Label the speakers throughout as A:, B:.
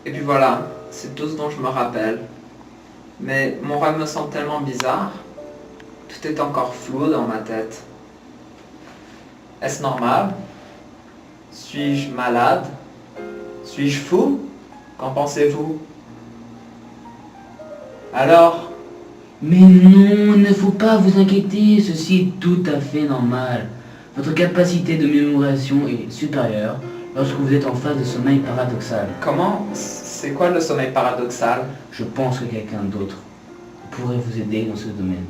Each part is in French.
A: Et puis voilà, c'est tout ce dont je me rappelle. Mais mon rêve me semble tellement bizarre. Tout est encore flou dans ma tête. Est-ce normal? Suis-je malade? Suis-je fou? Qu'en pensez-vous? Alors,
B: Mais non, il ne faut pas vous inquiéter, ceci est tout à fait normal. Votre capacité de mémorisation est supérieure lorsque vous êtes en phase de sommeil paradoxal.
A: comment? C'est quoi le sommeil paradoxal?
B: Je pense que quelqu'un d'autre pourrait vous aider dans ce domaine.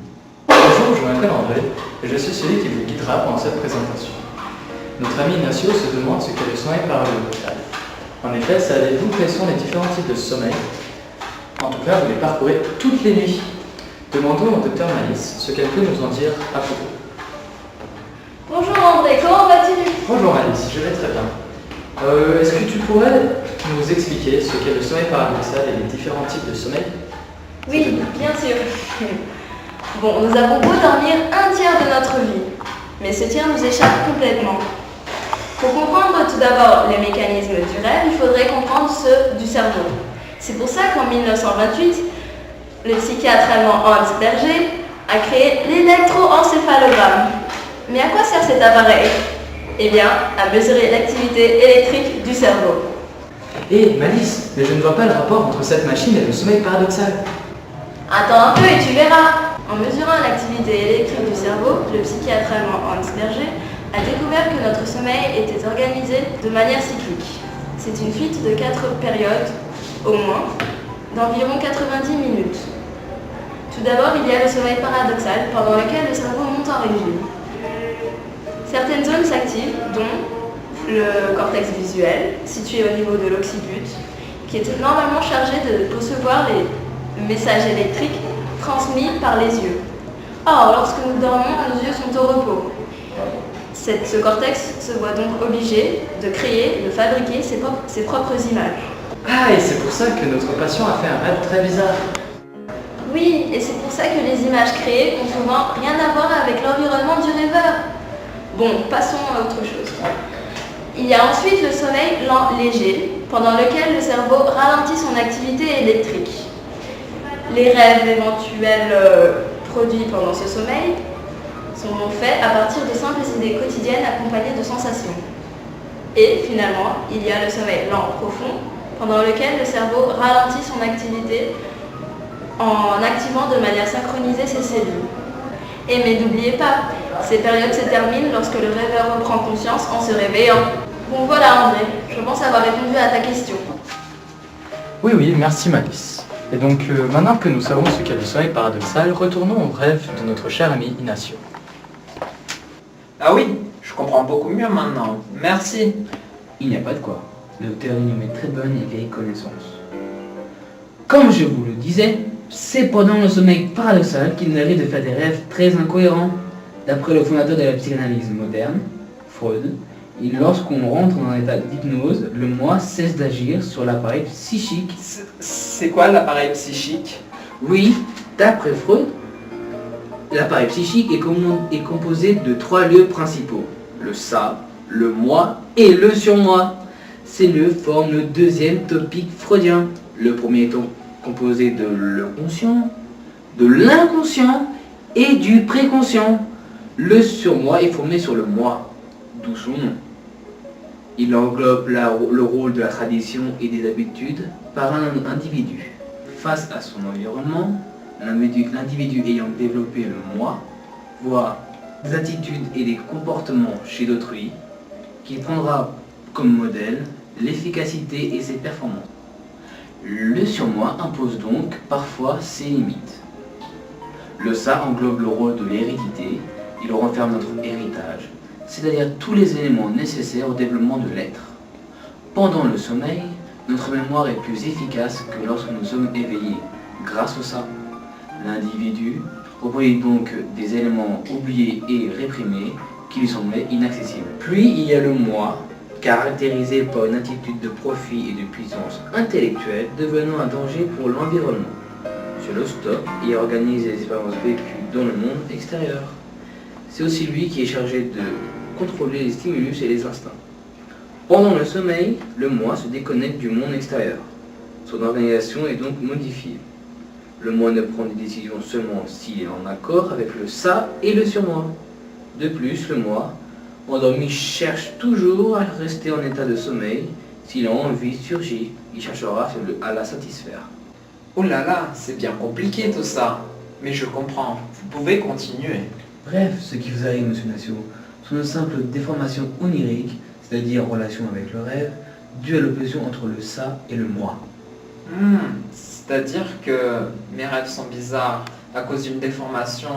C: Bonjour, je m'appelle André et je suis celui qui vous guidera pendant cette présentation. Notre ami Ignacio se demande ce qu'est le sommeil paradoxal. En effet, savez-vous quels sont les différents types de sommeil? En tout cas, vous les parcourez toutes les nuits. Demandons au docteur Malice ce qu'elle peut nous en dire à propos.
D: Bonjour André, comment vas-tu?
C: Bonjour Malice, je vais très bien. Est-ce que tu pourrais nous expliquer ce qu'est le sommeil paradoxal et les différents types de sommeil?
D: Oui, bien sûr. Bon, nous avons beau dormir un tiers de notre vie, mais ce tiers nous échappe complètement. Pour comprendre tout d'abord les mécanismes du rêve, il faudrait comprendre ceux du cerveau. C'est pour ça qu'en 1928, le psychiatre allemand Hans Berger a créé l'électroencéphalogramme. Mais à quoi sert cet appareil? Eh bien, à mesurer l'activité électrique du cerveau.
C: Hé, Malice, mais je ne vois pas le rapport entre cette machine et le sommeil paradoxal.
D: Attends un peu et tu verras. En mesurant l'activité électrique du cerveau, le psychiatre allemand Hans Berger a découvert que notre sommeil était organisé de manière cyclique. C'est une suite de 4 périodes, au moins, d'environ 90 minutes. Tout d'abord, il y a le sommeil paradoxal, pendant lequel le cerveau monte en régime. Certaines zones s'activent, dont le cortex visuel, situé au niveau de l'occiput, qui est normalement chargé de recevoir les messages électriques transmis par les yeux. Or, lorsque nous dormons, nos yeux sont au repos. Ce cortex se voit donc obligé de créer, de fabriquer ses propres images.
C: Ah, et c'est pour ça que notre patient a fait un rêve très bizarre.
D: Oui, et c'est pour ça que les images créées n'ont souvent rien à voir avec l'environnement du rêveur. Bon, passons à autre chose. Il y a ensuite le sommeil lent léger, pendant lequel le cerveau ralentit son activité électrique. Les rêves éventuels produits pendant ce sommeil sont faits à partir de simples idées quotidiennes accompagnées de sensations. Et finalement, il y a le sommeil lent profond, pendant lequel le cerveau ralentit son activité en activant de manière synchronisée ses cellules. Et mais n'oubliez pas, ces périodes se terminent lorsque le rêveur reprend conscience en se réveillant. Bon voilà André, je pense avoir répondu à ta question.
C: Oui, merci Malice. Et donc, maintenant que nous savons ce qu'est le sommeil paradoxal, retournons au rêve de notre cher ami Ignacio.
A: ah oui, je comprends beaucoup mieux maintenant. Merci.
B: Il n'y a pas de quoi. Le docteur nous met très bonne et vieille connaissance. Comme je vous le disais, c'est pendant le sommeil paradoxal qu'il nous arrive de faire des rêves très incohérents. D'après le fondateur de la psychanalyse moderne, Freud, lorsqu'on rentre dans un état d'hypnose, le moi cesse d'agir sur l'appareil psychique.
A: C'est quoi l'appareil psychique?
B: Oui, d'après Freud, l'appareil psychique est composé de 3 lieux principaux. Le ça, le moi et le surmoi. Ces lieux forment le deuxième topic freudien. Le premier étant composé de l'inconscient, de l'inconscient et du préconscient. Le surmoi est formé sur le moi, d'où son nom. Il englobe le rôle de la tradition et des habitudes par un individu. Face à son environnement, l'individu ayant développé le moi voit des attitudes et des comportements chez d'autrui qui prendra comme modèle l'efficacité et ses performances. Le surmoi impose donc parfois ses limites. Le ça englobe le rôle de l'hérédité, il renferme notre héritage, c'est-à-dire tous les éléments nécessaires au développement de l'être. Pendant le sommeil, notre mémoire est plus efficace que lorsque nous sommes éveillés. Grâce au ça, l'individu reproduit donc des éléments oubliés et réprimés qui lui semblaient inaccessibles. Puis il y a le moi, caractérisé par une attitude de profit et de puissance intellectuelle devenant un danger pour l'environnement. Je le stocke et organise les expériences vécues dans le monde extérieur. C'est aussi lui qui est chargé de contrôler les stimulus et les instincts. Pendant le sommeil, le moi se déconnecte du monde extérieur. Son organisation est donc modifiée. Le moi ne prend des décisions seulement s'il est en accord avec le ça et le surmoi. De plus, le moi, endormi, cherche toujours à rester en état de sommeil. S'il a envie de surgir, il cherchera à la satisfaire.
A: Oh là là, c'est bien compliqué tout ça. Mais je comprends, vous pouvez continuer.
B: Bref, ce qui vous arrive, monsieur Nassio, sont de simples déformations oniriques, c'est-à-dire en relation avec le rêve, dues à l'opposition entre le ça et le moi.
A: C'est-à-dire que mes rêves sont bizarres à cause d'une déformation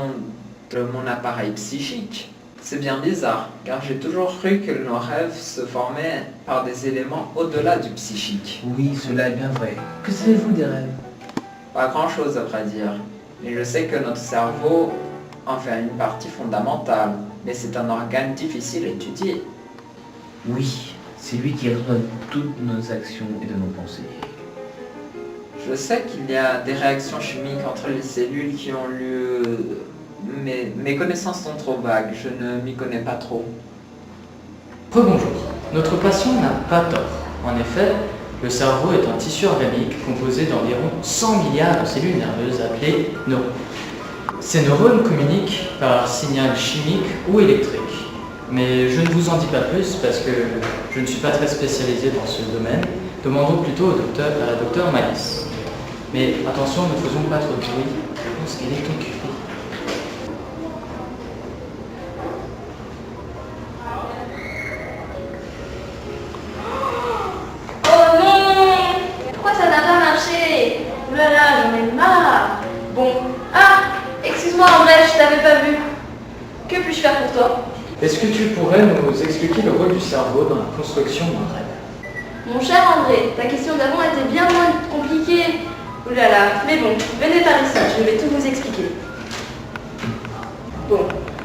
A: de mon appareil psychique. C'est bien bizarre, car j'ai toujours cru que nos rêves se formaient par des éléments au-delà du psychique.
B: Oui, cela est bien vrai. Que savez-vous des rêves?
A: Pas grand-chose à vrai dire, mais je sais que notre cerveau en fait une partie fondamentale, mais c'est un organe difficile à étudier.
B: Oui, c'est lui qui raisonne toutes nos actions et de nos pensées.
A: Je sais qu'il y a des réactions chimiques entre les cellules qui ont lieu, mais mes connaissances sont trop vagues, je ne m'y connais pas trop.
C: Rebonjour. Notre patient n'a pas tort. En effet, le cerveau est un tissu organique composé d'environ 100 milliards de cellules nerveuses appelées neurones. Ces neurones communiquent par signal chimique ou électrique. Mais je ne vous en dis pas plus parce que je ne suis pas très spécialisé dans ce domaine. Demandons plutôt à la docteure Malice. Mais attention, ne faisons pas trop de bruit, je pense qu'elle est occupée.
D: Oh non! Pourquoi ça n'a pas marché? Ouh là là, j'en ai marre. Bon. Ah! Excuse-moi André, je t'avais pas vu. Que puis-je faire pour toi?
C: Est-ce que tu pourrais nous expliquer le rôle du cerveau dans la construction d'un rêve?
D: Mon cher André, ta question d'avant était bien moins compliquée. Ouh là là, mais bon, venez par ici, je vais tout vous expliquer. Bon,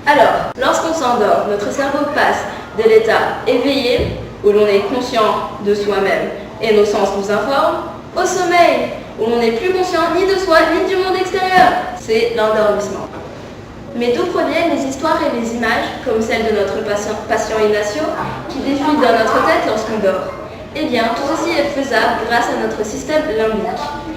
D: alors, lorsqu'on s'endort, notre cerveau passe de l'état éveillé, où l'on est conscient de soi-même et nos sens nous informent, au sommeil, où l'on n'est plus conscient ni de soi ni du monde extérieur. C'est l'endormissement. Mais d'où proviennent les histoires et les images, comme celle de notre patient Ignacio, qui défilent dans notre tête lorsqu'on dort? Eh bien, tout ceci est faisable grâce à notre système limbique.